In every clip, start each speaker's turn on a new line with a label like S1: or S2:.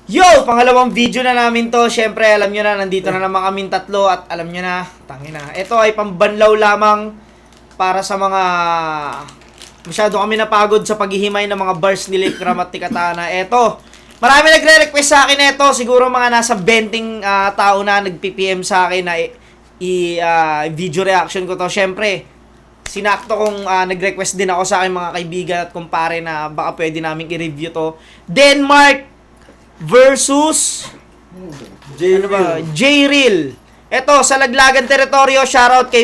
S1: Yo! Pangalawang video na namin to. Siyempre, alam nyo na, nandito na naman kaming tatlo at alam nyo na, tangina. Ito ay pambanlaw lamang para sa mga masyado kami napagod sa paghihimay ng mga bars ni Likram at ni Katana. Ito, marami nagre-request sa akin ito. Siguro mga nasa 20 tao na nag-PPM sa akin na video reaction ko to. Siyempre, sinakto kong nag-request din ako sa akin mga kaibigan at kumpare na baka pwede namin i-review to. Denmark versus J-Real. Ito, sa Laglagan Teritoryo, shoutout kay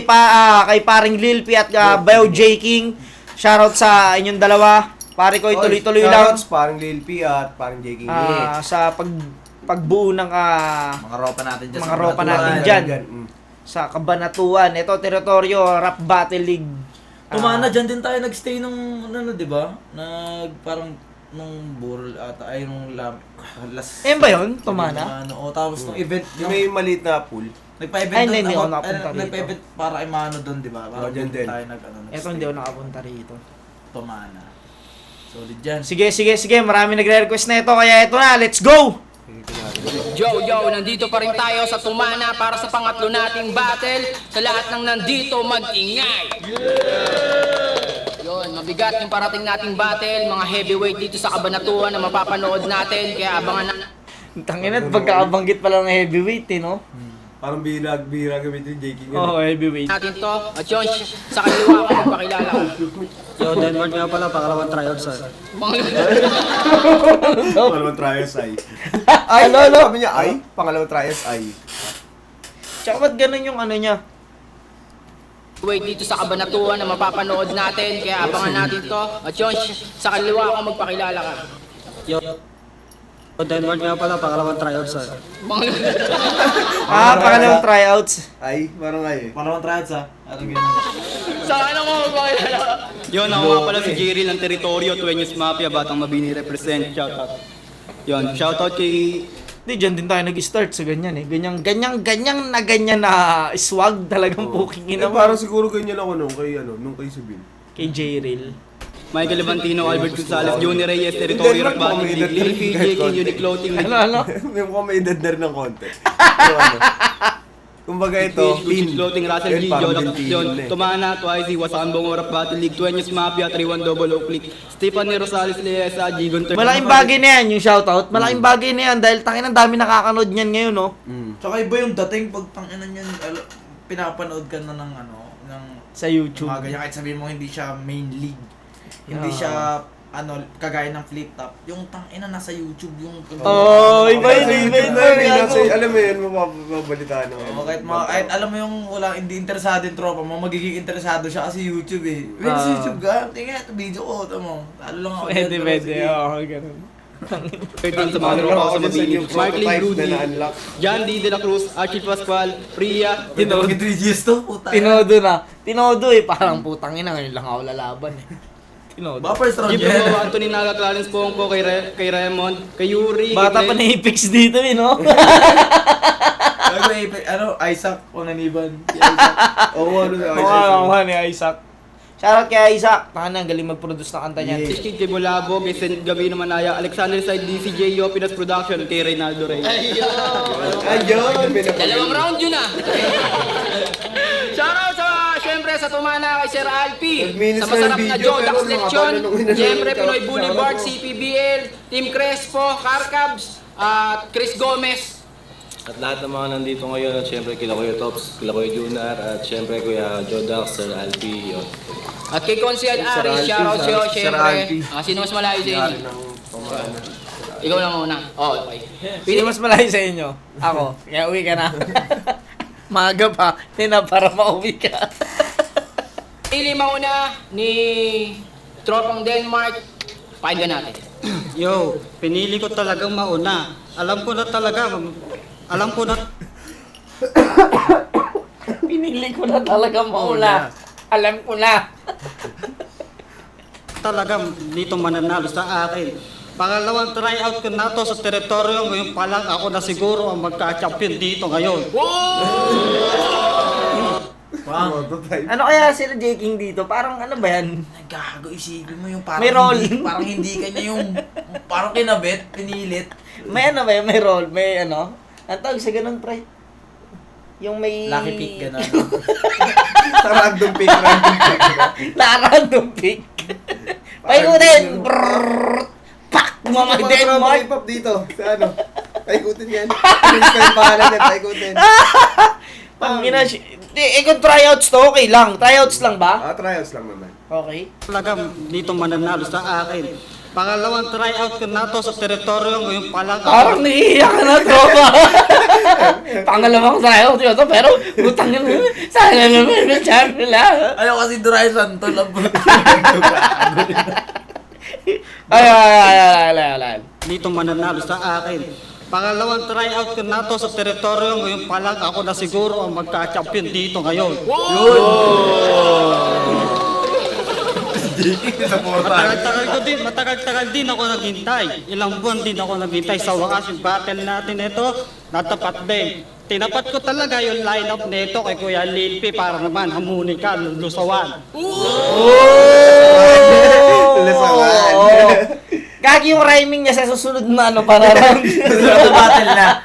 S1: paring Lil P at Bio J King. Shoutout sa inyong dalawa. Pare ko, ituloy-tuloy lang.
S2: Paring Lil P at paring J King.
S1: Sa pagbuo ng
S3: mga ropa natin dyan.
S1: mga ropa natin dyan. Sa Kabanatuan. Ito, Teritoryo, Rap Battle League.
S3: Tumana, dyan din tayo nagstay nung, ano, di ba? Parang, nung burol ata, ay nung last...
S1: Ba yun? Tumana?
S3: Tapos nung event,
S2: Yung may maliit na pool.
S3: nagpa-event
S1: Ay, hindi ako
S3: doon,
S1: nakapunta rito.
S3: nagpa-event para kay Mano doon, di ba? Parang
S2: dyan din.
S3: tayo
S1: Ito, hindi ako nakapunta rito.
S3: Tumana. Solid dyan.
S1: Sige. Marami nagre-request na ito. Kaya ito na, let's go!
S4: Yo, nandito pa rin tayo sa Tumana para sa pangatlo nating battle. Sa lahat ng nandito, mag-ingay! Yun, mabigat yung parating nating battle. Mga heavyweight dito sa Kabanatuan na mapapanood natin. Kaya abangan na...
S1: Tangina, pagkakabanggit pala ng heavyweight no?
S2: Parang bihira gamitin J King.
S1: Oo, heavyweight.
S4: natin to. At yun, sa kaliwa ko magpakilala ko.
S5: Yo, Denmark nga pala, pangalawang tryouts ah.
S2: Pangalawang trials ay. Sabi niya ay? Pangalawang trials ay.
S1: Tsaka ba't ganun yung ano niya?
S4: Wait dito sa Kabanatuan na mapapanood natin. Kaya abangan natin to. At yun, sa kaliwa ko magpakilala ka.
S5: Yo, Denmark nga pala, pangalawang tryouts ah.
S1: Pangalawang tryouts.
S2: Ay? Parang ay eh.
S3: Pangalawang tryouts ha? Anong gano'n?
S4: Sa ano ko magpakilala ka?
S6: Yun, ako nga pala si J-Real ng Teritoryo, Tuenyos Mafia, Batang Mabini represent, shoutout. Yun, shoutout kay...
S1: Hindi, dyan din tayo nag-start sa ganyan eh. Ganyan na swag talagang puking ina mo.
S2: Parang siguro ganyan ako nung kay Subin.
S1: Kay J-Real.
S6: Michael Levantino, Albert Gonzalez, Juni Reyes, Teritoryo, Rakbani, Lil P, J King, Unique Clothing,
S1: Ano?
S2: May mukhang may edad na rin ng konti. Yung ano. Kumbaga ito,
S6: Unique Clothing, Russell G,
S2: Ayun, parang
S6: Jolak,
S2: binti
S6: John,
S2: yun eh.
S6: Tumana, Twice, Wasakan Bongor, Rap Battle League, Tuenyos Mafia, 3-1 double O click, Stephanie Rosales, Leesa, G, Gunter.
S1: Malaking bagay na yan yung shoutout. Malaking bagay na yan dahil tangin ang dami nakakanood niyan ngayon no.
S3: Tsaka iba yung dating pag tanginan yan, pinapanood ka na ng ng
S1: Sa YouTube.
S3: mga ganyan. Kahit sabihin mo hindi siya main league. Hindi siya kagaya ng flip top. Yung tangina nasa YouTube yung
S1: Iba yun.
S2: Alam mo yun, mababalitaan ng
S3: kahit alam mo yung hindi interesado yung tropa mo, magiging interesado siya kasi YouTube eh. Wait, sa YouTube ka? Tingnan ito video ko, tamo. Lalo lang ako.
S1: Pwede. Oo, ganun.
S6: 13 sa mga tropa ko sa Mabini, Markley Rudy,
S2: na-unlock.
S6: John D. De La Cruz, Archie Pascual, Priya,
S3: Tinawag 3 GS to, puta.
S1: Tinodo eh. Parang putang ina. Ngayon lang ako lalaban eh. Tinodo.
S3: Baka first round
S6: Jim
S3: yan.
S6: Anthony Naga, Clarence Pongko, kay Raymond, kay Yuri,
S1: Bata pa na Apex dito eh, no?
S3: Isaac Onaniban.
S2: Oo, ano
S1: Oo, ni Isaac. Shoutout kay Isaac. Ang galing mag-produce ng kanta niyan.
S6: Kay Kid Bulabo, kay Saint Gabino Manaya, Alexander Side, DCJ, Pinas Production, kay Reynaldo Reyes.
S2: Ayun!
S4: Dalawang round yun ah. Shoutout syempre sa Tumana kay Sir Alpi. Sa masarap na Jodax Lection. Syempre Pinoy Boulevard, CPBL, Team Crespo, Carcabs, at Chris Gomez.
S7: At lahat ng mga nandito ngayon, at syempre kila Kuya Tops, kila Kuya Junar, at syempre Kuya Jodax, Sir Alpi, yun.
S4: At kay Consiel Aris, shoutout sa'yo, syempre. Sino mas malayo sa inyo? Ikaw lang muna. Okay.
S1: Sino mas malayo sa inyo? Ako. Kaya uwi ka na. Maga pa. Para mauwi ka.
S4: Pili mauna ni Tropang Denmark. Pakinggan natin.
S5: Yo, pinili ko talagang mauna. Alam ko na
S1: Pinili ko na talaga maula. Alam ko na.
S5: talagang dito mananalo sa akin. Pangalawang tryout ko na to sa teritoryo, ngayon pa lang ako na siguro ang magka-champion dito ngayon.
S3: Wow.
S1: Ano kaya sila J King dito? Parang ano ba yan?
S3: Gago, isipin mo yung parang
S1: May role.
S3: parang hindi kanya yung parang kinabit, pinilit.
S1: May ano ba yun? May roll? May ano? Ang tawag sa ganun, pre? Yung may...
S3: Lucky pick, gano'n.
S2: Sa random pick.
S1: Random pick. Paikutin! Brrrr! Pak! Mga Denmark!
S2: Hip-hop dito. Sa ano? Paikutin yan. Ano yung pangalan yan? Paikutin.
S1: Pangina, kung tryouts to, okay lang. Tryouts lang ba?
S2: Tryouts lang naman.
S1: Okay.
S5: Talagang dito mananalo sa akin. Pangalawang tryout ko na to sa teritoryo ngayon pa lang.
S1: Parang naiiyak ka na, tropa. Pangalawang tryout yun to, pero utang yun. Sana naman na chan nila.
S3: Ayaw kasi Duray Santo lang po.
S1: Ay.
S5: Dito mananalo sa akin. Pangalawang tryout ko na to sa teritoryo ngayon pa lang ako na siguro ang magka-champion dito ngayon. Matagal-tagal din ako naghintay. Ilang buwan din ako naghintay. Sa wakas yung battle natin ito, natapat din. Tinapat ko talaga yung lineup nito kay Kuya Lil P para naman hamunin ka, lusawan.
S1: Gagi yung rhyming niya sa susunod na ano para round.
S3: Susunod na battle na.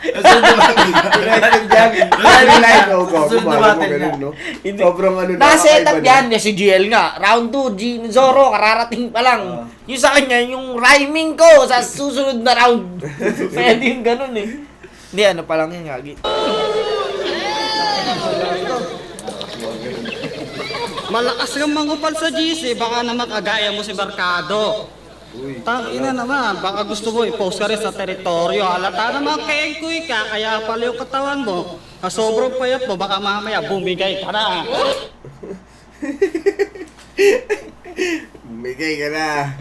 S2: Sobrang ano na.
S1: Nakaset up yan. Si GL nga. Round 2, Zoro, kararating pa lang. Yung sa kanya, yung rhyming ko sa susunod na round. Pwede yung ganun eh. Hindi, ano pa lang yan, Gagi.
S5: Malakas kang mangupal sa GC, baka naman kagaya mo si Barkado. Tangina naman, baka gusto mo i-post ka rin sa teritoryo. Halata naman kengkoy ka, kaya pala yung katawan mo. Sobrang payat mo, baka mamaya bumigay ka na.
S2: Bumigay ka na.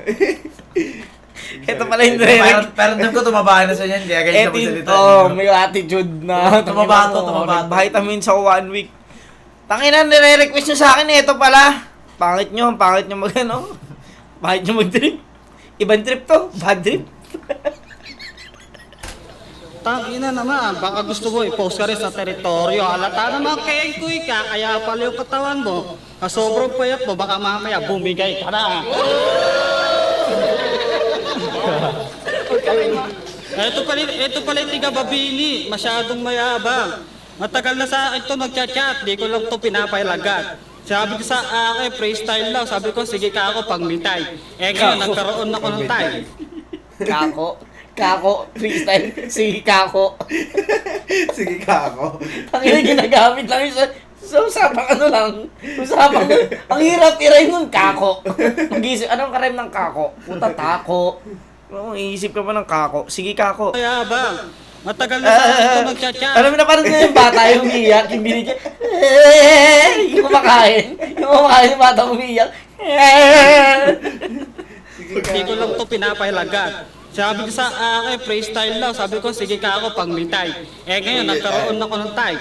S1: Ito pala yung direct.
S3: Pero doon ko tumaba na sa yan, kaya ganyan siya magsalita.
S1: May attitude na.
S3: Tumaba to.
S1: Vitamins ako 1 week. Tangina, nire-request nyo sa akin, ito pala. Pangit nyo mag ano. Pangit nyo mag-trip. Ibang trip to, bad trip.
S5: Tangina naman, baka gusto mo i-post ka rin sa teritoryo. Halata naman kengkoy ka, kaya pala yung katawan mo. Sobrang payat mo, baka mamaya bumigay ka na. Ito pala yung tiga Babini, masyadong mayabang. Matagal na sa akin ito nagchat-chat, di ko lang ito pinapailagat. Sabi ko sa akin, freestyle lang. Sabi ko, sige ka ako pangmitay. Ngayon, nagkaroon ako ng time.
S1: Kako, freestyle, sige kako.
S2: Sige ka ako.
S1: Tangina, ginagamit lang yun sa usapang ano lang. Usapang, ang hirap i-rhyme nun, kako. Mag-isip, anong ka-rhyme ng kako? Puta, tako. Iisip ka pa ng kako. Sige kako.
S5: Mayabang. Matagal na sa akin ito nagchat-chat.
S1: Alam mo na parang yung bata yung umiyak, yung binigyan. Yung kumakain. Yung bata umiyak.
S5: Hindi ko lang ito pinapailagat. Sabi ko sa akin, freestyle lang. Sabi ko, sige ka ako pangmitay. Ngayon, nagkaroon ako ng time.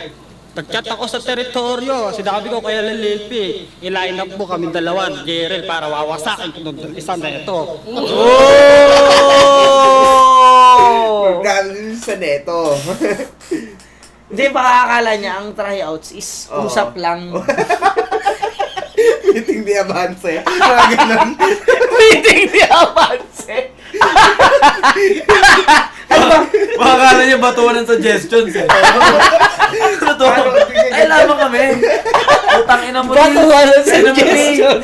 S5: Nag-chat ako sa teritoryo. Sinabi ko kaya Lil P, i-line up mo kami dalawa, Jerel, para wawasakin ko ng isang na ito.
S2: Galing sa neto.
S1: Hindi, baka akala niya ang tryouts is usap lang.
S2: Meeting di avance. Mga ganun.
S1: Meeting di avance. Ano ba?
S3: Baka akala niya batuan ng suggestions eh. Ano to? Ay, lamang kami. Utang ina mo.
S1: Batuwa ng suggestion.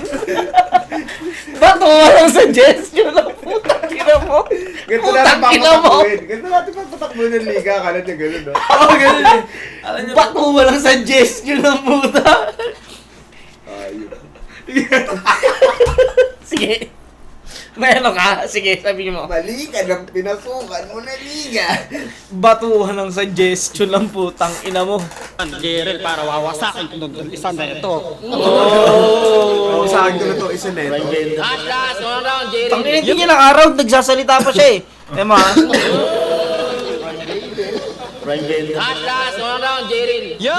S1: Batuwa ng suggestion. Putang ina mo.
S2: Ganito natin
S1: Putang ina mo.
S2: papatakbuhin. Ganito natin papatakbuhin ng liga. Akala niya ganun, no?
S3: Oo, ganun eh. Alam niyo,
S1: Batuwa ng suggestion ng puta.
S2: Ayun.
S1: Sige. May ano ka? Sige, sabihin mo.
S2: Mali ka ng pinasukan mo na liga.
S1: Batuhan ng suggestion ng putang ina mo.
S5: Jerel, para wawasakin ko ng isang na ito.
S2: Oo, sa akin ko na to, isa neto.
S4: Last, one round, Jerry.
S1: Tangina, hindi niya naka-round, nagsasalita pa siya eh. Ema.
S4: Last, one round, Jerry.
S6: Yo!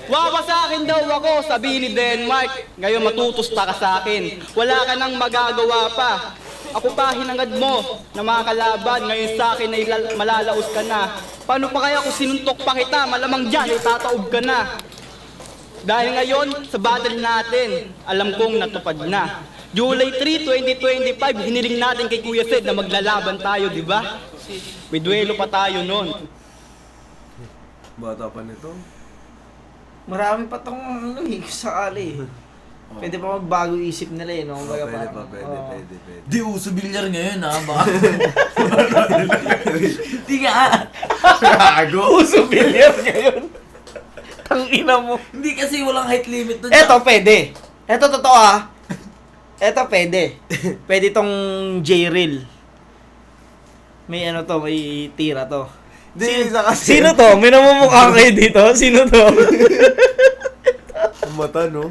S6: Wawasakin daw ako, sabi ni Denmark. Ngayon matutusta ka sa akin. Wala ka nang magagawa pa. Ako pa hinangad mo na mga kalaban. Ngayon sa akin ay malalaos ka na. Paano pa kaya kung sinuntok pa kita? Malamang dyan, itataob ka na. Dahil ngayon, sa battle natin, alam kong natupad na. July 3, 2025, hiniling natin kay Kuya Sed na maglalaban tayo, di ba? May duelo pa tayo nun.
S2: Bata pa nito.
S1: Marami pa tong ano eh, sakali. Pwede pa magbago isip nila eh, no? Kumbaga
S2: Pwede
S1: parang,
S2: pa,
S1: oo.
S2: pwede.
S3: Di uso bilyar ngayon ha, baka. Di nga.
S2: Gago!
S1: Uso bilyar ngayon. Tangina mo.
S3: Hindi kasi walang height limit doon.
S1: Eto, pwede. Eto, totoo ah. Eto, pwede. Pwede tong J-Reel. May ano to, may tira to.
S2: Di, isa kasi.
S1: Sino to? May namumukha kayo dito? Sino to?
S2: Ang mata, no?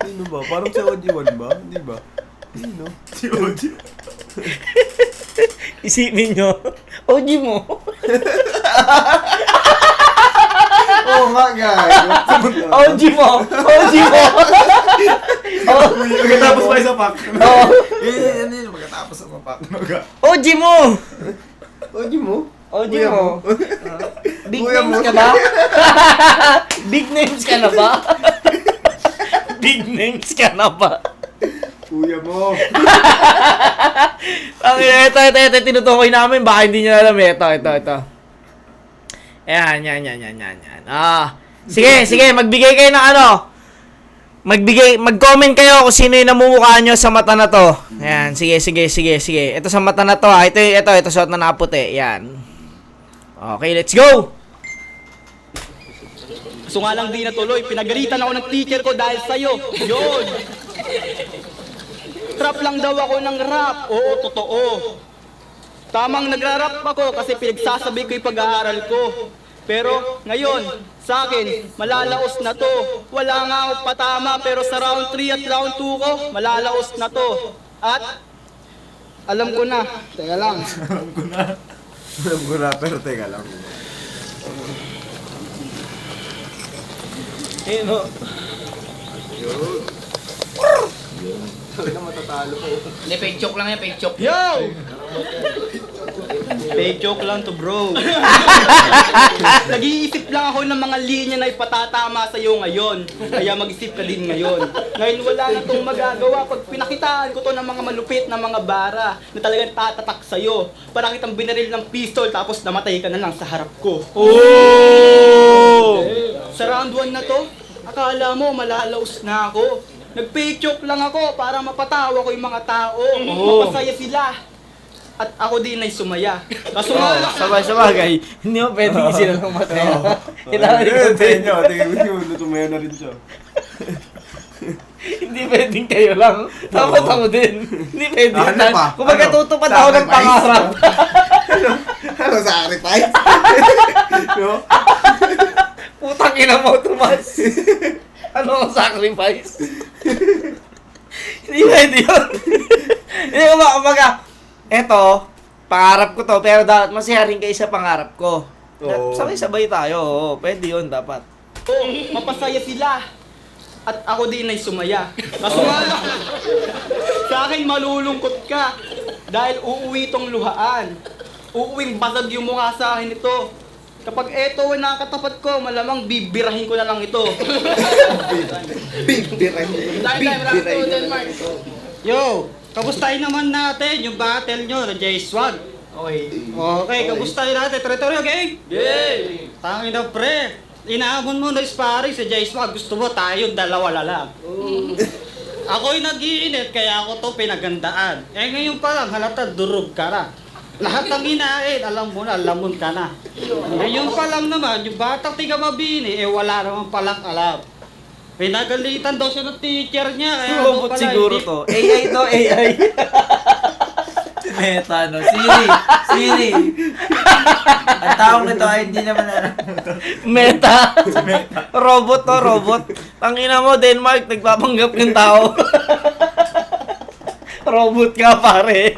S2: Sino ba? Parang si OG1 ba? Hindi ba? Sino? Si OG.
S1: Isipin nyo. OG mo.
S2: Oo nga, guys.
S1: OG mo. OG mo.
S2: Pagkatapos pa isa pack.
S1: Oh.
S3: Ano yun, magkatapos sa mapak.
S1: OG mo.
S2: OG mo?
S1: OG
S2: Kuya
S1: mo.
S2: mo.
S1: Big
S2: Kuya
S1: names
S2: mo.
S1: ka ba? Big names ka na ba? Big names ka na ba?
S2: Kuya mo.
S1: Ito, tinutukoy namin. Baka hindi nyo alam. Ito. Yan. Sige, magbigay kayo ng ano. Mag-comment kayo kung sino yung namumukha nyo sa mata na to. Ayan, sige. Ito sa mata na to ha. Ito, suot na nakaputi. Yan. Okay, let's go!
S6: So nga lang di natuloy, pinagalitan ako ng teacher ko dahil sa'yo. Yun! Trap lang daw ako ng rap. Oo, totoo. Tamang nagra-rap ako kasi pinagsasabi ko yung pag-aaral ko. Pero ngayon, sa akin, malalaos na to. Wala nga ako patama pero sa round 3 at round 2 ko, malalaos na to. At alam ko na. Teka lang.
S2: Alam ko na, pero teka lang.
S1: Ayun o.
S4: Hindi, fake joke lang yan, fake joke.
S6: Yo! Fake joke lang to, bro. Nag-iisip lang ako ng mga linya na ipatatama sa'yo ngayon. Kaya mag-isip ka din ngayon. Ngayon wala na itong magagawa pag pinakitaan ko to ng mga malupit na mga bara na talagang tatatak sa'yo. Parang kitang binaril ng pistol tapos namatay ka na lang sa harap ko.
S1: Oh!
S6: Sa round 1 na to, akala mo malalaos na ako. Nag-fake joke lang ako para mapatawa ko yung mga tao. Mapasaya sila. At ako din ay sumaya. Kaso nga,
S1: Sabay-sabagay. Hindi mo pwedeng isila ng mata.
S2: Tingnan nyo, tumaya na rin siya.
S1: Hindi pwedeng kayo lang. Dapat ako din. Hindi pwedeng.
S2: Ano pa?
S1: Kumbaga
S2: Ano?
S1: tutupad ako ng
S2: Sacrifice?
S1: pangarap.
S2: Ano, sacrifice? No?
S1: Putang ina mo, Tomas. Ano ang sacrifice? Hindi pwede yun. Hindi ko ba, kumbaga, eto, pangarap ko to, pero dapat masaya rin kayo sa pangarap ko.
S2: Oo.
S1: Sabay-sabay tayo, oo. Pwede yun, dapat.
S6: mapasaya sila. At ako din ay sumaya. Kaso nga, sa akin malulungkot ka. Dahil uuwi tong luhaan. Uuwing basag yung mukha sa akin ito. Kapag eto ay nakatapat ko, malamang bibirahin ko na lang ito.
S4: Time, round 2, Denmark.
S5: Yo, kamustahin naman natin yung battle nyo ng J-Swag. Okay, kamustahin natin. Teritoryo, gang?
S6: Yay!
S5: Tangin na pre. Inaamon mo na sparring sa J-Swag. Gusto mo tayong dalawa lang. Ako'y nag-iinit kaya ako to pinagandaan. Eh ngayon pa lang halata durog ka na. Lahat ng inain, alam mo na, lamon ka na. Ngayon pa lang naman, yung batang tiga mabini, wala naman palang alam. Pinagalitan daw siya ng teacher niya. Kaya ano
S1: Robot
S5: pala,
S1: siguro
S5: hindi-
S1: to. AI to, AI.
S3: Meta, no? Siri. Ang taong ito ay hindi naman
S1: Meta. Robot to, robot. Tangina mo, Denmark, nagpapanggap yung tao. Robot ka, pare.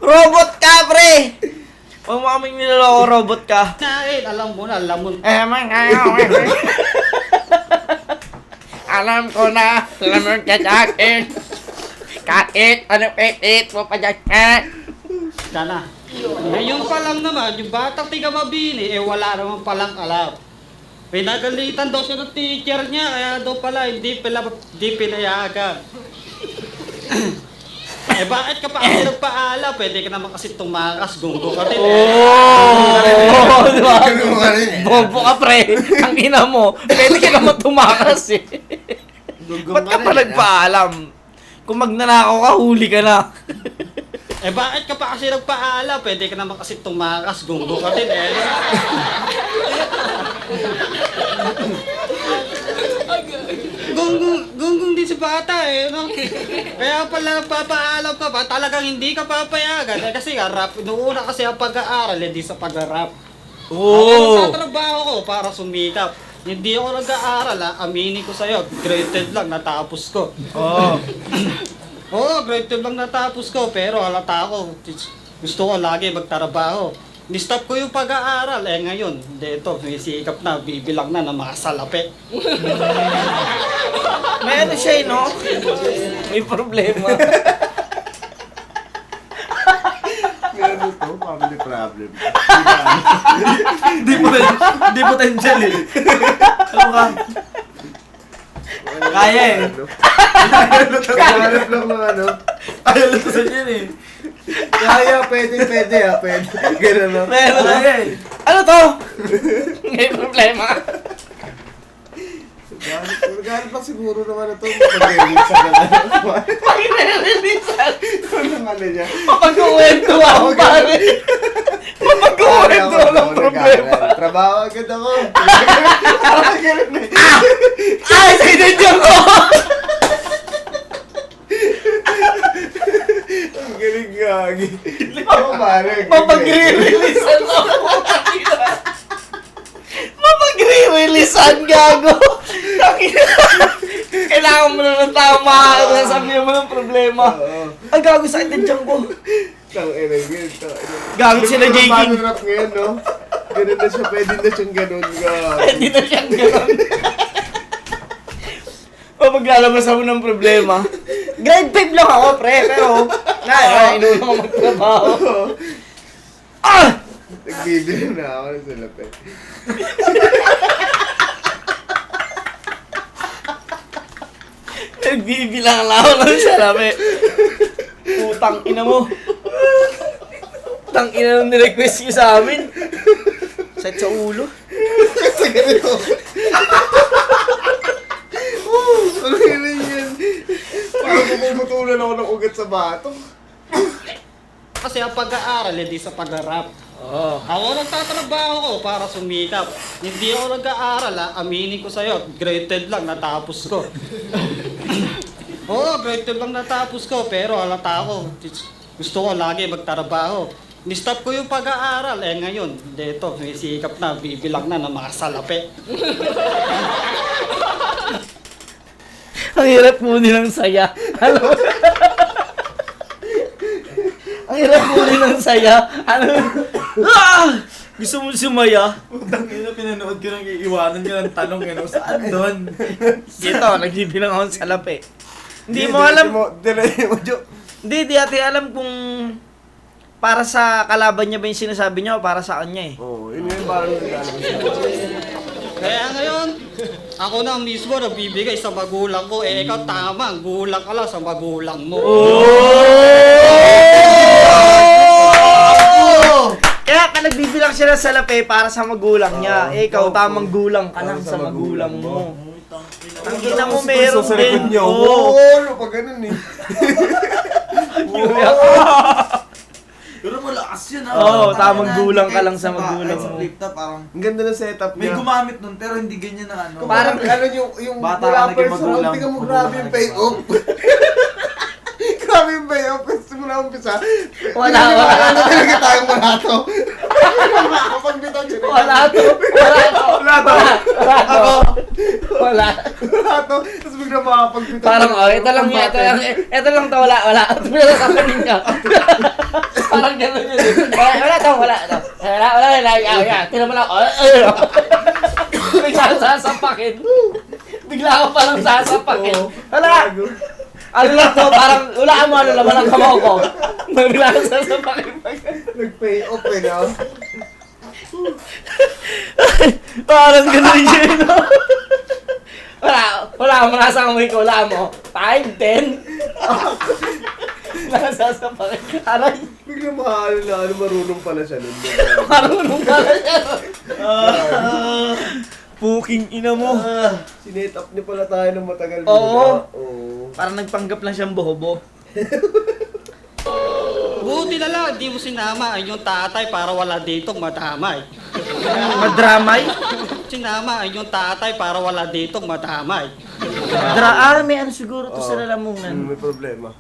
S1: Robot ka, pre! Huwag mo kaming niloloko, robot ka.
S5: Inain, alam mo na, lamon.
S1: Alam ko na, lamon ka sa akin. Kahit ano pipit mo pa dyan, ha?
S5: Ka na. Ngayon pa lang naman, yung batang tiga mabini, wala naman palang alam. Pinagalitan daw siya ng teacher niya, kaya daw pala hindi pinayagan. Eh bakit ka pa kasi nagpaala? Pwede ka naman kasi tumakas, gunggo ka din
S1: Oh, di ba?
S2: Ganun ka rin.
S1: Bobo ka, pre. Ang ina mo. Pwede ka naman tumakas eh. Ba't ka pa nagpaalam? Kung magnanakaw ka, huli ka na.
S5: Eh bakit ka pa kasi nagpaala? Pwede ka naman kasi tumakas, gunggo ka din Gunggong din si bata no? Kaya pala nagpapaalam ka ba? Talagang hindi ka papayagan. Kasi rap, noona kasi ang pag-aaral, hindi sa pag-rap. Ako nagtatrabaho ko para sumikap. Hindi ako nag-aaral aminin ko sa'yo. Grade 10 lang, natapos ko. Oo, grade 10 lang natapos ko. Pero halata ako, gusto ko lagi magtrabaho. Ni-stop ko yung pag-aaral. Ngayon, dito, may sikap na, bibilang na ng mga salapi.
S1: May ano siya, no? May problema.
S2: Meron to, family problem.
S3: Hindi potential eh. Ano ka? Kaya eh.
S2: Hanap lang ng ano.
S3: Ayaw lutusan yan eh.
S2: Kaya, pwede ha, pwede. Ganun no?
S1: Meron.
S3: Kaya eh.
S1: Ano to? May problema.
S2: Maghanap lang siguro ng ano to. Mag-release na ano.
S1: Pag-releasean.
S2: Anong ano niya?
S1: Mapag-uwento ako, pare. Mapag-uwento ng problema.
S2: Trabaho agad ako. Ganun eh.
S1: Ay, sinadyan ko!
S2: Ang galing gagi. Oo, pare.
S1: Mapag-re-releasean ako. Mapag-re-releasean, gago. Kailangan mo na ng tama. Sabihin mo ng problema. Ay, gago, sakit ng tiyan ko.
S2: Tangina yun.
S1: Gamit sila J. King.
S2: Paano rap ngayon, no? Ganun na siya, pwede na siyang ganun.
S1: Pwede na siyang gano'n. Mapaglalabas ako ng problema. Grade 5 lang ako, pre, pero inuuna ko magtrabaho. Ah!
S2: Nagbibili na ako ng salapi.
S1: Nagbibilang lang ako ng salapi. Putang ina mo. Putang ina nung nirequest niyo sa amin. Sakit sa ulo.
S2: Kasi ganito. Ano yun yan? Parang pumuputulan ako ng ugat sa bato.
S5: Kasi ang pag-aaral, hindi sa pag-rap. Ako nagtatrabaho ko para sumikap. Hindi ako nag-aaral aminin ko sa'yo. Grade 10 lang, natapos ko. Oo, grade 10 lang natapos ko. Pero halata ako, gusto ko lagi magtrabaho. Ni-stop ko yung pag-aaral. Ngayon, dito, may sikap na, bibilang na ng mga salapi.
S1: Ang hirap kunin ng saya. Ano? Ang hirap kunin ng saya. Ano? Ah! Gusto mo sumaya?
S3: Putang ina, pinanood ko nang iiwanan ka ng tanong ano, saan doon?
S1: Ito, nagbibilang ako ng salapi. Hindi mo alam. Hindi, di ate alam kung para sa kalaban niya ba yung sinasabi niya o para sa kanya eh.
S2: Oo, yun yun parang naglalabas siya.
S5: Kaya ngayon, ako na mismo nagbibigay sa magulang ko. Ikaw tama, gulang ka lang sa magulang mo.
S1: Kaya ka nagbibilang siya ng salapi para sa magulang niya. Ikaw, tamang gulang ka lang sa magulang mo. Ang ina mo meron
S2: Sa
S1: din.
S2: likod niya.
S1: Oo.
S2: Oo, pag ganun eh.
S3: Pero malakas yun
S1: Oo, tamang gulang ka lang sa magulang
S3: Sa
S1: mo.
S3: flip top, parang
S2: Ang ganda ng setup
S3: may
S2: niya.
S3: gumamit nun pero hindi ganyan na ano.
S2: Parang ano yung
S3: Bata
S2: mula
S3: ka naging
S2: personal,
S3: magulang.
S2: tingnan mo grabe yung payoff. Grabe yung payoff kasi simula umpisa.
S1: Wala.
S2: Ano talaga tayong wala to. Makapagbitaw siya.
S1: Wala to. Wala.
S2: Wala to. Tapos bigla makapagbitaw.
S1: Parang, ito lang niya, ito lang to, wala. Pinasasapanin ka. Parang gano'n yun eh. Wala to. Tingnan mo lang, bigla kang sasapakin. Bigla kang parang sasapakin. Wala. Ano lang to, parang, wala mo, laman ang kamao ko. Bigla kang sasapakin.
S2: Nag-payoff eh, no?
S1: Parang ganun yun, no? Wala akong nasa amoy ko, wala mo. 5, 10. Nasasapak. Aray,
S2: Bigla mahal na marunong pala siya nun.
S1: marunong ka na siya. Puking ina mo.
S2: Sinet up niya pala tayo ng matagal
S1: Oo.
S2: muna. Oo.
S1: Parang nagpanggap lang siyang bohobo.
S5: Buti na lang, di mo sinama ang iyong tatay para wala ditong madamay.
S1: Madramay?
S5: Sinama ang iyong tatay para wala ditong madamay.
S1: May ano siguro to sa lalamunan.
S2: May problema.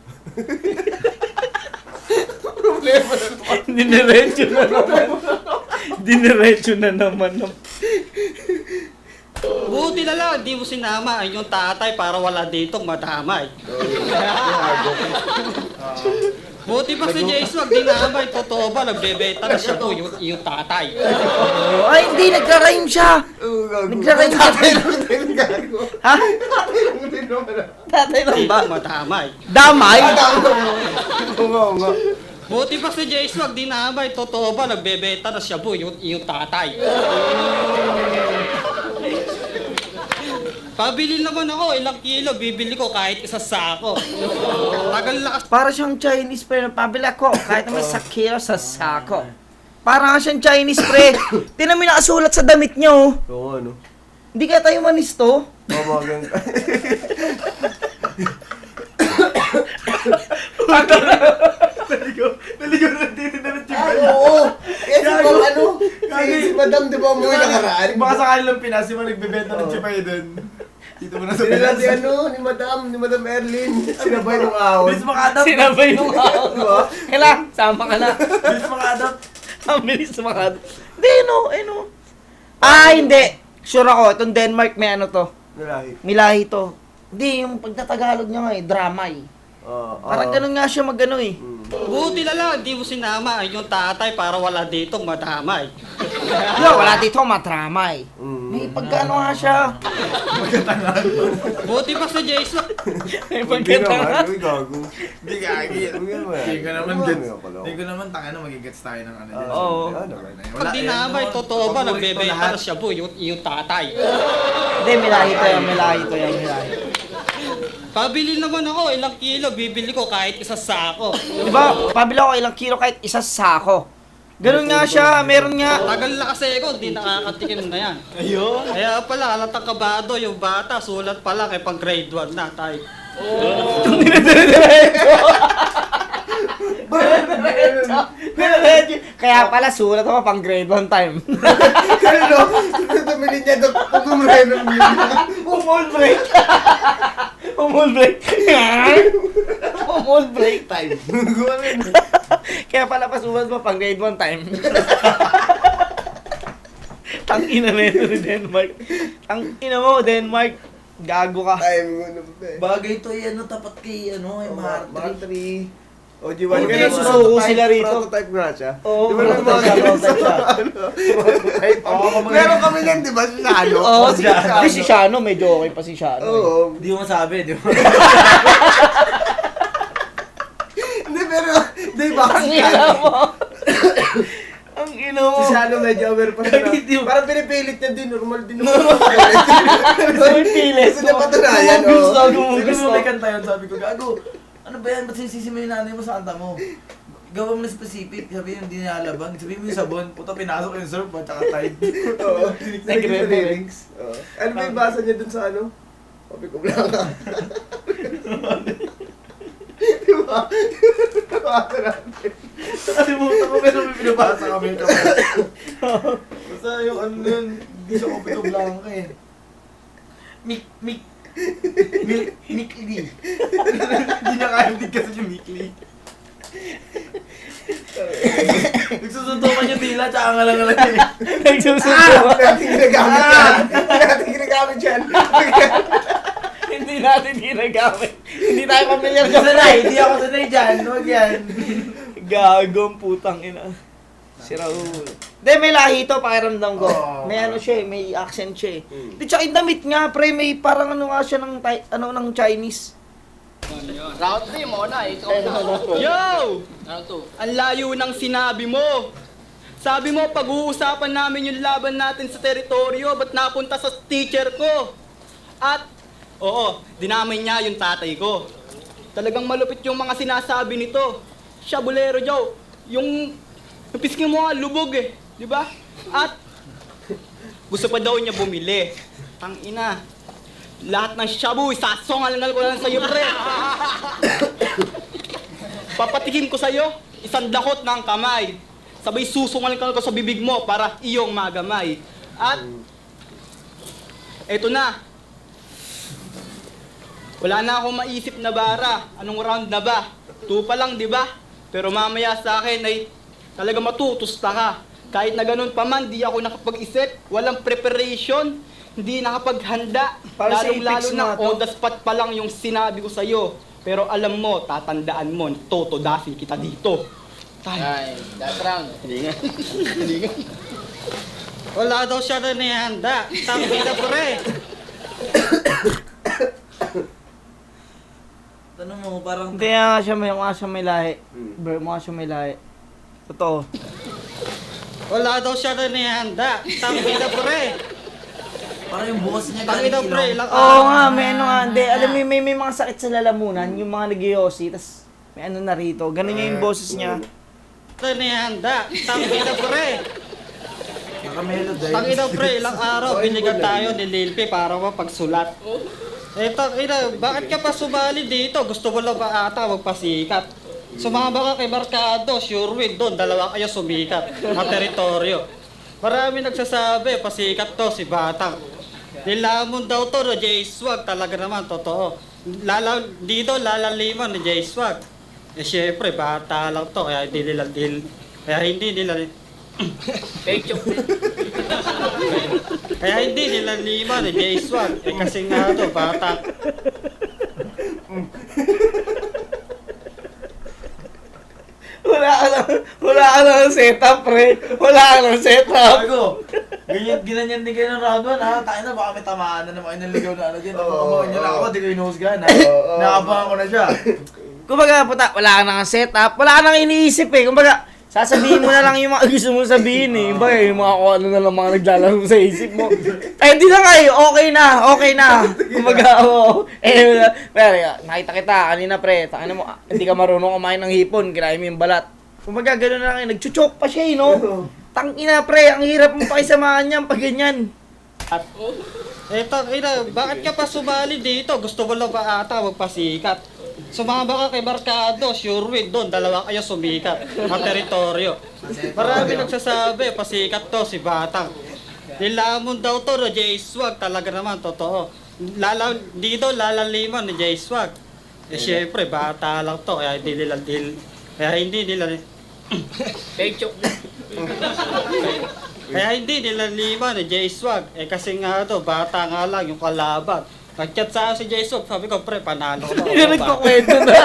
S1: Diniretso na naman. Diniretso na naman.
S5: Buti na lang, di mo sinama ang iyong tatay para wala ditong madamay. Buti pa si Jace, wag dinamay. Totoo ba, nagbebeta na siya po yung tatay.
S1: Ay, hindi. Nagra-rhyme siya.
S2: Oo, gago.
S1: Nagra-rhyme siya.
S2: Tatay lang din, gago.
S1: Ha?
S2: Tatay lang din naman.
S1: Tatay lang ba?
S5: Ditong madamay.
S1: Damay?
S2: Oo nga, oo nga.
S5: Buti pa si Jace, wag dinamay. Totoo ba, nagbebeta na siya po yung tatay. Pabili naman ako, ilang kilo, bibili ko kahit isa sako. Tagal lakas.
S1: Para siyang Chinese pre. Pabila ko. Kahit naman sa kilo sa sako. Para nga siyang Chinese pre. Tinan mo yung nakasulat sa damit niya, oh.
S2: Oo, ano.
S1: Hindi kaya tayo manis to?
S2: Oo, mga ganda. Naligaw na dito na ng
S3: Ay, oo. Eh, si Bang ano?
S2: Si Madam, di ba, umuwi nakaraan?
S3: Baka sakali lang Pinas, yung nagbebenta ng chipay doon. Dito mo na sa
S2: Sila
S3: Pinas.
S2: si ano, ni Madam Erlyn. Sinabay ng ahon.
S3: Bilis makadap.
S1: Sinabay nung ako.
S2: Diba?
S1: Kailan? Sama ka na.
S3: Bilis makadap.
S1: Ang bilis mga... Hindi, no. Ah, hindi. Sure ako. Itong Denmark may ano to.
S2: Nalahi.
S1: Milahi to. Hindi, yung pagtatagalog niya nga eh. Drama eh. Parang ganun nga siya magano eh.
S5: Buti na lang, di mo sinama ang iyong tatay para wala ditong madamay.
S1: Wala dito matrama eh. May pagkano nga siya.
S5: Buti pa si Jace,
S1: May
S2: Hindi naman,
S1: pagkano.
S2: uy, gago.
S3: Hindi gagi.
S2: Hindi naman.
S3: Hindi ko naman
S2: Ano
S3: gets.
S2: nga pala?
S3: Hindi ko naman tanga na magigets tayo ng ano dyan.
S1: Oo.
S2: Ano naman?
S5: pag dinamay, totoo ba, nagbebenta na siya po yung tatay.
S1: Hindi, milahi to yan.
S5: Pabili naman ako, ilang kilo, bibili ko kahit isa sako.
S1: Di ba? Pabila ko ilang kilo kahit isa sako. Ganun nga siya. Meron nga.
S5: Tagal na kasi ako, hindi nakakatikim na yan.
S1: Ayun.
S5: Kaya pala, halatang kabado yung bata, sulat pala kay pang grade 1 na tayo.
S1: Kaya pala sulat ako pang grade 1 time.
S2: Ano? Tumili niya doon. Pagumrenon niya.
S1: Umol break. Umol break. Umol break time. Kaya pala pasulat mo pang grade 1 time. Tangina na ito ni Denmark. Tangina mo, Denmark. Gago ka.
S2: Time mo na pa eh.
S3: Bagay to ano, tapat kay ano, yung
S2: Martri. O, G1
S1: Hindi,
S2: ka na.
S1: susuko sila rito.
S2: Prototype nga siya.
S1: Oo,
S2: Di ba naman
S1: prototype
S2: mga
S1: siya.
S2: Prototype. Meron kami yan, di ba? Si Shano.
S1: Oo, si Shano. Medyo okay pa si Shano.
S2: Oo.
S3: Hindi mo masabi, di ba?
S2: Hindi, pero, di ba?
S1: Ang ina mo. Ang ina mo.
S2: Si Shano medyo aware pa siya.
S1: Hindi mo.
S2: Parang pinipilit niya din, normal din naman.
S1: May pilit.
S2: Gusto niya patunayan,
S1: Gusto,
S2: oo.
S3: Sabi mo may kanta yun, sabi ko, gago, ano ba yan? Ba't sinisisi mo yung nanay mo sa kanta mo? Gawa mo na specific, sabi yung hindi niya alabang. Sabi mo yung sabon, puta pinasok yung surf at saka tide.
S2: Oo. Naging sa lyrics. Oo. Ano ba yung basa niya dun sa ano? Sabi ko, Blanca. Di ba? Nabasa natin.
S3: Nakalimutan ko, pero may pinabasa kami. Basta yung ano yun, hindi siya kopito blanca eh. Mikli. Hindi niya kaya hindi kasi yung Mikli. Nagsusuntukan yung tila, tsaka nga lang eh.
S1: Nagsusunod.
S2: Hindi natin ginagamit yan. Hindi natin ginagamit yan.
S1: Hindi natin ginagamit. Hindi tayo pamilyar
S3: Hindi sanay, hindi ako sanay dyan. Huwag yan.
S1: Gagong putang ina. Si Raul. Hindi, may lahi to, pakiramdam ko.
S3: Oo.
S1: May ano siya eh, may accent siya eh. Di, tsaka yung damit nga, pre, may parang ano nga siya ng, ng Chinese.
S4: Round 3 mo na, ikaw na.
S6: Yo!
S4: Round 2.
S6: Ang layo ng sinabi mo. Sabi mo, pag-uusapan namin yung laban natin sa teritoryo, ba't napunta sa teacher ko? At, oo, dinamay niya yung tatay ko. Talagang malupit yung mga sinasabi nito. Siya, Bolero Joe, yung pisking mo nga, lubog eh, di ba? At, gusto pa daw niya bumili. Tangina, lahat ng shabu, isasongal-ngal ko lang sa'yo, pre. Papatikim ko sa'yo, isang dakot ng kamay. Sabay susungal ko sa bibig mo para iyong magamay. At, eto na. Wala na akong maisip na bara. Anong round na ba? 2 pa lang, di ba? Pero mamaya sa akin ay talaga matutusta ka. Kahit na ganun pa man, di ako nakapag-isip. Walang preparation. Hindi nakapaghanda.
S1: Para sa
S6: Lalong-lalo
S1: Apex
S6: na
S1: nga to.
S6: on the spot pa lang yung sinabi ko sa'yo. Pero alam mo, tatandaan mo, totodasin kita dito.
S4: Ay, last round.
S5: Wala daw siya na nihanda. Tangina pre.
S3: Tanong mo, parang...
S1: Hindi nga siya may lahi. Bro, mukha siya may lahi. Totoo.
S5: Wala daw siya na nihanda. Tangina pre.
S3: Parang yung bukas niya
S5: Tangina pre. Ilang
S1: Oo nga, may ano nga. Hindi, alam mo, may mga sakit sa lalamunan. Yung mga nag-yosi, tas may ano na rito. Ganun yung boses niya.
S5: na nihanda. Tangina pre.
S3: Nakamelo dahil.
S5: Tangina pre. Ilang araw binigyan tayo ni Lilpi para mapagsulat. Tangina, bakit ka pa sumali dito? Gusto mo lang ba ata magpasikat? Sumama ka kay Marcado, sure win doon, dalawa kayo sumikat na teritoryo. Marami nagsasabi, pasikat to si Batang. Nilamon daw to no J-Swag, talaga naman, totoo. Dito lalaliman ni J-Swag. Syempre, bata lang to, kaya hindi nila
S4: Fake joke.
S5: kaya hindi nila liman ni J-Swag. Kasi nga to, bata.
S1: Wala ka lang setup, pre. Wala ka lang setup.
S3: Gago. Ginanyan din kayo ng round 1 ha. Tayo na, baka may tamaan na naman kayo ng ligaw na ano dyan. Napakamukan nyo lang ako, di ko inuhusgahan ha. Nakabangan ko na siya.
S1: Kumbaga, puta, wala ka nang setup. Wala ka nang iniisip eh. Kumbaga, sasabihin mo na lang yung mga gusto mong sabihin eh. Kumbaga, yung mga kung ano na lang mga naglalaro sa isip mo. Eh, di na kayo. Okay na. Kumbaga, oo. Pero, nakita kita kanina, pre. Takina mo, hindi ka marunong kumain ng hipon. Kinain mo yung balat. Kumbaga, gano'n na lang. Nagchuchok pa siya eh, no? Tangina, pre. Ang hirap mong pakisamahan niyan pag ganyan.
S5: Bakit ka pa sumali dito? Gusto mo lang ba ata magpasikat? Sumama ka kay Marcado, sure win doon, dalawa kayo sumikat na teritoryo. Marami nagsasabi, pasikat to si Batang. Nilamon daw to no J-Swag, talaga naman, totoo. Dito lalaliman ni J-Swag. Syempre, bata lang to, kaya hindi nila
S4: Fake joke.
S5: Kaya hindi nila liman ni J-Swag. Kasi nga to, bata nga lang yung kalaban. Nag-chat sa akin si J-Swag, sabi ko, pre, panalo ko ba?
S1: Nagkukwento na.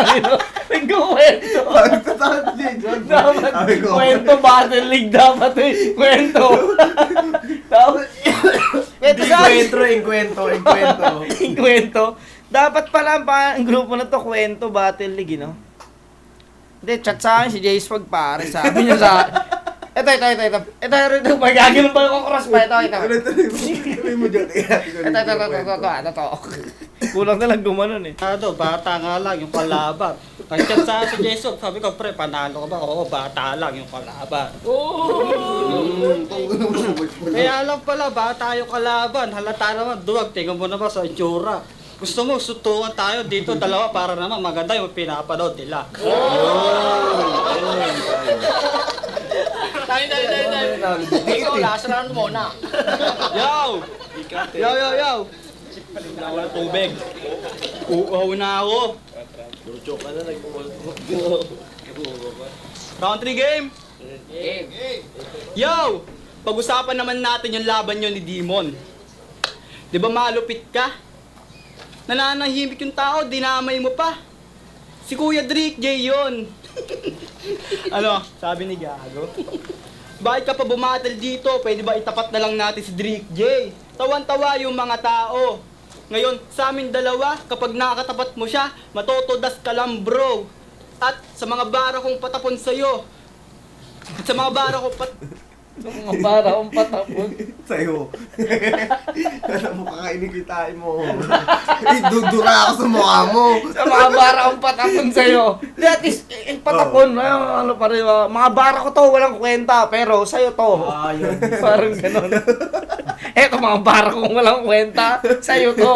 S1: Nagkukwento.
S2: Nagtatakot din, John.
S1: Dapat
S2: Sabi ko,
S1: kwento, Battle League dapat eh. Kwento. Dapat, kwento sa kwento. Dapat pala ang grupo na to, kwento, Battle League, no? Hindi, chat sa akin si J-Swag, pare. Sabi niya sa... Ito. Magaganon pa yung cross pa. Ito.
S2: Tuloy mo, John.
S1: Ito. Kulang na lang gumanon eh.
S5: Bata nga lang yung kalaban. Nag-chat sa akin si J-Swag, sabi ko, pre, panalo ka ba? Oo, bata lang yung kalaban. Kaya alam pala, bata yung kalaban. Halata naman, duwag, tingnan mo naman sa itsura. Gusto mo, sutungan tayo dito, dalawa para naman maganda yung pinapanood nila.
S4: Tayo. Ikaw, last round muna.
S6: Yo! Wala ko ng tubig. Uuhaw na ako. Round 3 game. Yo! Pag-usapan naman natin yung laban nyo ni Demon. Di ba malupit ka? Nananahimik yung tao, dinamay mo pa. Si Kuya Drake J yun. Ano, sabi ni Gago? Bakit ka pa bumatal dito? Pwede ba itapat na lang natin si Drake J? Tawan-tawa yung mga tao. Ngayon, sa amin dalawa, kapag nakakatapat mo siya, matotodas ka lang bro. At sa mga bara kong patapon sa'yo, At sa mga bara ko
S1: Mga bara akong patapon.
S2: Sa'yo. Alam mo, kakainikitahin mo. Dudura ako sa mukha mo.
S1: Sa mga bara akong patapon sa'yo. Di at least, patapon. Ano pa rin, mga bara ko to, walang kwenta. Pero sa'yo to.
S3: Yun.
S1: Parang ganon. Eto mga bara kong walang kwenta. Sa'yo to.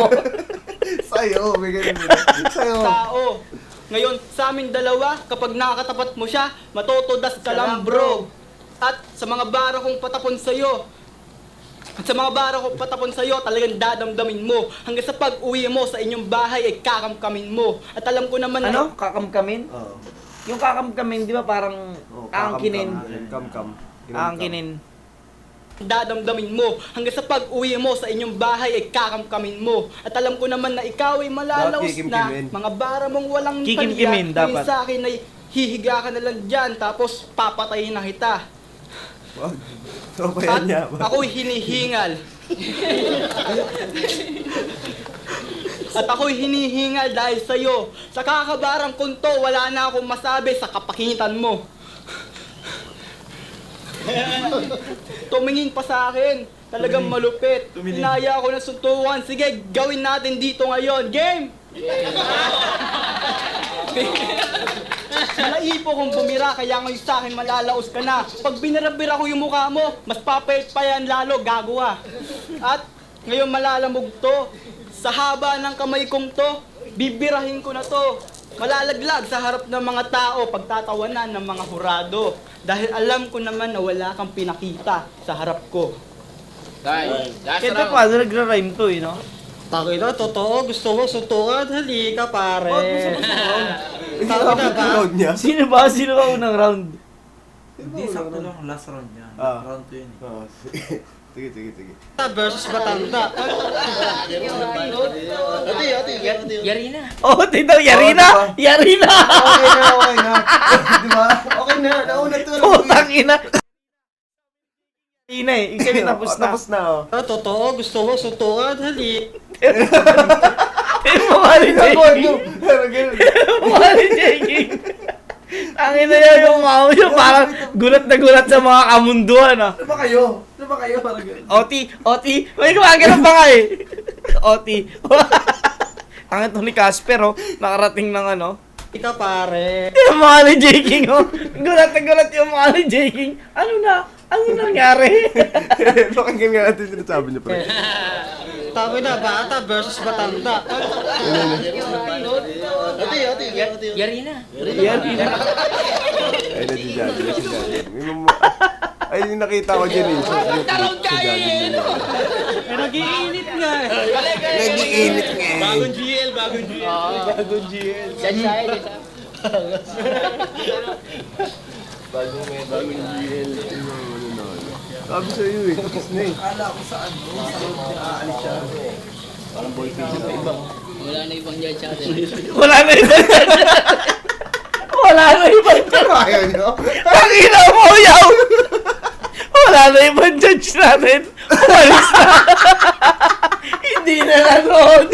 S2: Sa'yo, bigyan mo. Sa'yo.
S6: tao. Ngayon, sa amin dalawa, kapag nakakatapat mo siya, matutudas ka lang, bro. At sa mga bara kong patapon sa'yo, talagang dadamdamin mo. Hanggang sa pag-uwi mo sa inyong bahay ay kakamkamin mo. At alam ko naman
S1: Ano? Kakamkamin?
S2: Oo.
S1: Yung kakamkamin, di ba parang angkinin?
S2: Kam.
S1: Angkinin.
S6: dadamdamin mo. Hanggang sa pag-uwi mo sa inyong bahay ay kakamkamin mo. At alam ko naman na ikaw ay malalaos
S2: Dapat
S6: na
S2: kikimkimin.
S6: mga bara mong walang
S1: Kikimkimin,
S6: palya. Ngayon
S1: dapat.
S6: sa akin ay hihiga ka na lang dyan tapos papatayin na kita.
S2: Wag. Sopayan
S6: At
S2: niya.
S6: ako'y hinihingal. At ako'y hinihingal dahil sa'yo. Sa kakabarang kunto, wala na akong masabi sa kapakitan mo. Tumingin pa sa akin. Talagang malupit. Inaya ako ng suntukan. Sige, gawin natin dito ngayon. Game! Naipo kong bumira, kaya ngayon sa akin malalaos ka na. Pag binarabira ko yung mukha mo, mas papayat pa yan lalo, gagawa. At ngayon malalamog to. Sa haba ng kamay kong to, bibirahin ko na to. Malalaglag sa harap ng mga tao, pagtatawanan ng mga hurado. Dahil alam ko naman na wala kang pinakita sa harap ko.
S1: Ito pa, nagra-rhyme to no?
S5: Takina, totoo, gusto mo suntukan, halika pare.
S2: Takot na ba? Niya.
S1: Sino ba? Sino ba unang round?
S3: Hindi, sakto lang. Last round yan.
S2: Ah.
S3: Round 2 yun.
S2: Oo, sige.
S5: Versus Batanda.
S4: Yarina.
S1: Oh, tito, Yarina! Yarina!
S2: Okay na. Di ba? Okay na. Nauna to.
S1: Putang ina! Yarina eh. Ikaw tapos na.
S2: oh.
S5: Totoo, gusto mo suntukan, halika.
S1: Mukha ni Jeking.
S2: Pero ganun.
S1: Mukha ni Jeking. Ang ina niya yung mukha niya parang gulat na gulat sa mga kamunduan ah.
S3: Ano ba kayo? Parang ganun.
S1: Oti. May gumagano'n pa nga eh. Oti. Ang ito ni Casper oh. Nakarating ng ano.
S5: Halika pare.
S1: Yung mukha ni Jeking oh. Gulat na gulat yung mukha ni Jeking. Ano nangyari?
S2: Pakinggan nga natin sinasabi niya, pre.
S5: Takina, bata versus Batanda.
S4: Yarina.
S1: Yarina.
S2: Ay, nadidyan. Ay, yung nakita ko dyan eh.
S4: Nagkaroon kayo eh.
S5: Nag-iinit nga eh.
S2: Nag-iinit nga eh.
S5: Bagong GL.
S1: Bagong GL.
S4: Diyan siya eh.
S2: Sabi sa'yo eh. Tapos na eh.
S3: Akala ko sa ano, sa road niya aalis siya.
S4: Wala na ibang dyan sa atin.
S1: Wala na ibang Wala na ibang
S2: Ayaw niyo?
S1: Ang ina mo, yaw! Wala na ibang judge natin. Umalis na. Hindi na nanood.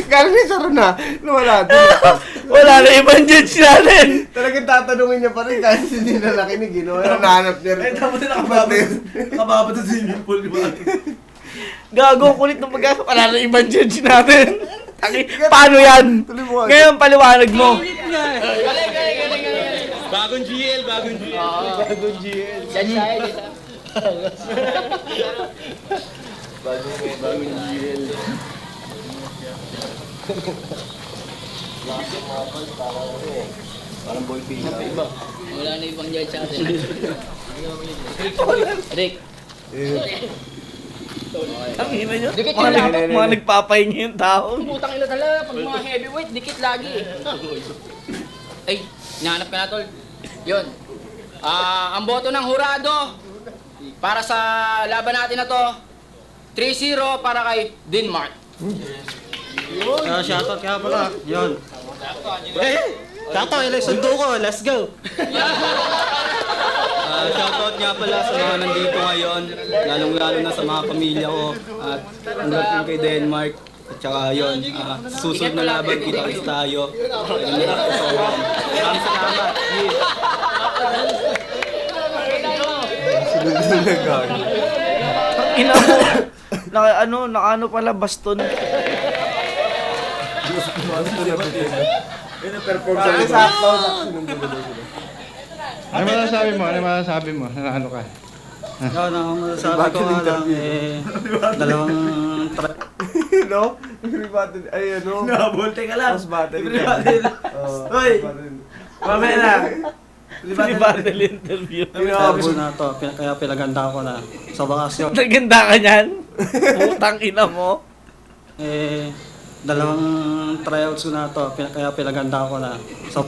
S2: Galing ni Sharon na. Nawala din.
S1: Wala na ibang judge natin.
S2: Talagang tatanungin niya pa rin kahit hindi na nakinig. Nahanap niya rin.
S3: Eh, tapos nakababa sa swimming pool, di ba?
S1: Gago, kulit ng pagka. Wala na ibang judge natin. Paano yan?
S2: Tuloy mo.
S1: Ngayon, paliwanag mo.
S5: Bagong GL.
S1: Bagong GL.
S4: Diyan siya eh. Wala na ibang dyan sa atin. Rick.
S1: Ang ina nyo.
S4: Dikit yung laptop.
S1: Mga nagpapahinga yung tao.
S4: Putang ina talaga, pag mga heavyweight, dikit lagi eh. Ay, hinahanap ka na tol. Yun. Ang boto ng hurado para sa laban natin na to, 3-0 para kay Denmark.
S5: Shoutout kaya pala. Yun. Shoutout, ilay sundo ko. Let's go.
S6: Shoutout nga pala sa mga nandito ngayon, lalong-lalo na sa mga pamilya ko at hanggang kay Denmark. At saka yun, susunod na laban, kita-kits tayo. Maraming salamat.
S1: Ina mo. Naka pala baston.
S3: Yun ang perform sa
S2: Sakto, sakto.
S8: Ano masasabi mo? Ano masasabi mo? Ano ka?
S5: Yun, ang masasabi ko nga lang, dalawang
S2: No? Ay, ano?
S3: Nakabol, teka lang.
S2: Post battery.
S3: Libre battery lang. Hoy! Mamaya na. Libre battery.
S1: interview.
S5: Tapos na to, kaya pinaganda ko na sa bakasyon.
S1: Naganda ka niyan? Putang ina mo.
S5: Dalawang tryouts ko na to, kaya pinaganda ko na sa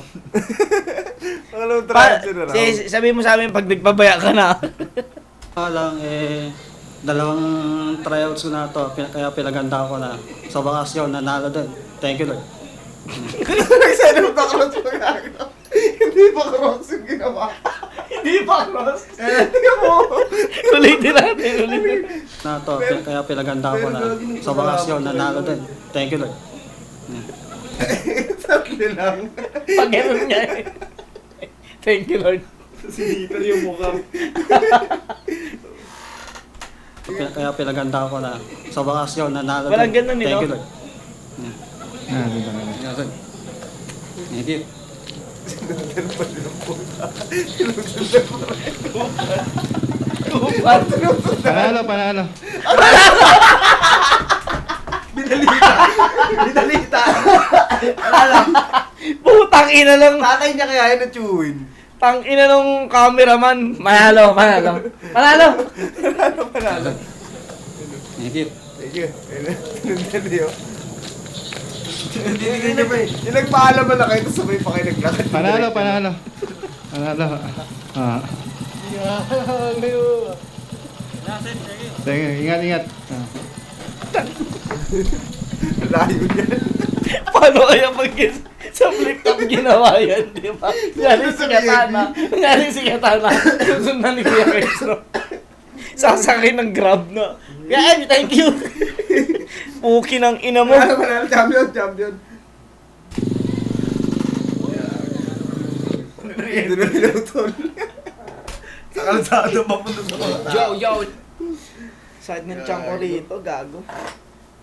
S2: Anong try na raw?
S1: Sabi mo sa amin pag nagpabaya ka na.
S5: lang, dalawang tryouts ko na to, kaya pinaganda ko na sa bakasyon, nanalo din. Thank you, Lord.
S2: Nagsanong pa cross mo gagawa. Hindi pa cross yung ginawa. Hindi pa cross. Tingnan mo.
S1: Ulitin natin.
S5: Na to, kaya pinaganda ko na sa bakasyon, nanalo din. Thank you, Lord.
S2: Tatlo lang.
S1: Pag ganun niya eh. Thank you, Lord.
S2: Sinipan yung mukha.
S5: Kaya pinaganda ko na sa bakasyon, nanalo din.
S1: Walang ganun,
S5: Thank
S1: no?
S5: you, Lord. Thank you.
S8: Panalo.
S2: Binalita.
S1: Putang ina lang.
S2: Tatay niya kaya yun na-chewin.
S1: Tang ina nung cameraman. Manalo.
S2: Panalo.
S5: Thank you.
S2: Thank you. Tinundan niyo.
S3: Hindi niya pa eh.
S2: Yung nagpaalam na kayo, tapos sabay pa kayo naglakad.
S8: Panalo. Sige, ingat.
S2: Layo niya.
S1: Paano kaya pag sa flip top ginawa yan, di ba? Nangyari si Katana. Susundan ni Kuya Kestro. Sasakay ng grab na. Kaya, thank you. Puki ng ina mo.
S2: Panalo, champion. Doon na pinutol.
S3: Sa kalsado, mapunta sa mga tao.
S4: Yo!
S1: Side ng tiyan ko rito, gago.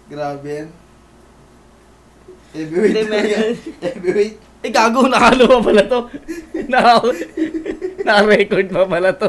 S2: Grabe yan. Heavyweight.
S1: Eh, gago, nakalo pa pala to. Naka-record pa pala to.